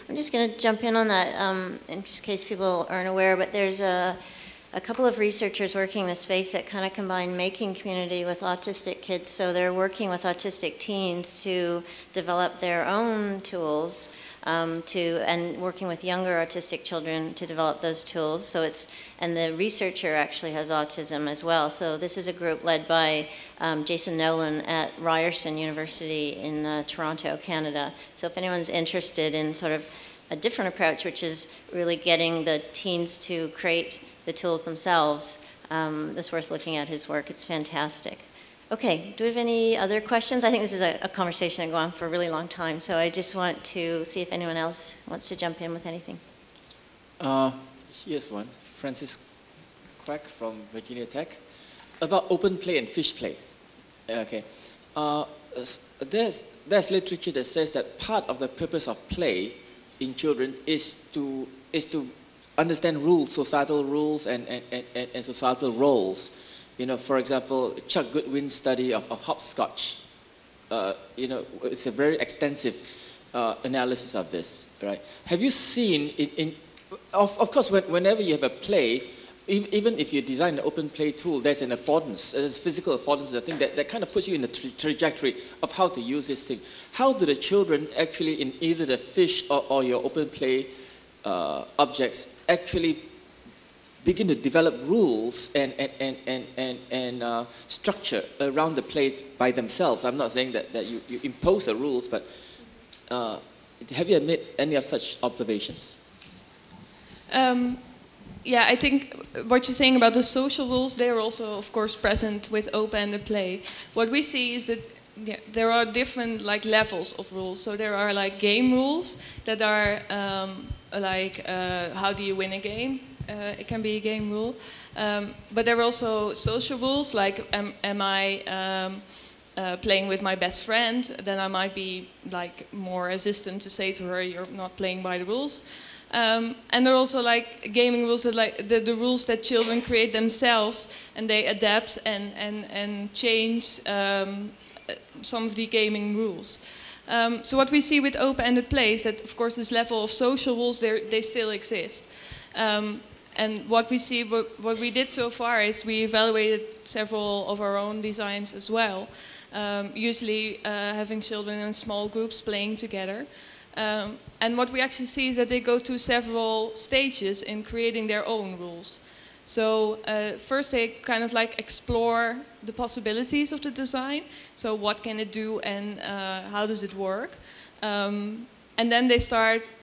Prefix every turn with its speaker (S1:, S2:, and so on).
S1: I'm just going to jump in on that in case people aren't aware, but there's a couple of researchers working in the space that kind of combine making community with autistic kids. So they're working with autistic teens to develop their own tools and working with younger autistic children to develop those tools. So and the researcher actually has autism as well. So this is a group led by Jason Nolan at Ryerson University in Toronto, Canada. So if anyone's interested in sort of a different approach, which is really getting the teens to create the tools themselves, it's worth looking at his work. It's fantastic. Okay, do we have any other questions? I think this is a conversation that goes on for a really long time, so I just want to see if anyone else wants to jump in with anything.
S2: Here's one, Francis Quack from Virginia Tech, about open play and fish play. Okay, there's literature that says that part of the purpose of play in children is to understand rules, societal rules and societal roles. You know, for example, Chuck Goodwin's study of hopscotch, you know, it's a very extensive analysis of this, right? Have you seen, of course, whenever you have a play, even if you design an open play tool, there's an affordance, there's physical affordance, I think that kind of puts you in the trajectory of how to use this thing. How do the children actually, in either the fish or your open play objects, actually begin to develop rules and structure around the play by themselves? I'm not saying that you impose the rules, but have you made any of such observations?
S3: Yeah, I think what you're saying about the social rules, they are also, of course, present with open-ended play. What we see is that there are different levels of rules. So there are game rules that are how do you win a game? It can be a game rule. But there are also social rules, like am I playing with my best friend? Then I might be more hesitant to say to her, you're not playing by the rules. And there are also gaming rules, that the rules that children create themselves, and they adapt and change some of the gaming rules. So what we see with open-ended play is that, of course, this level of social rules, they still exist. And what we see, what we did so far is we evaluated several of our own designs as well, usually having children in small groups playing together. And what we actually see is that they go through several stages in creating their own rules. So first they kind of explore the possibilities of the design. So what can it do and how does it work? And then they start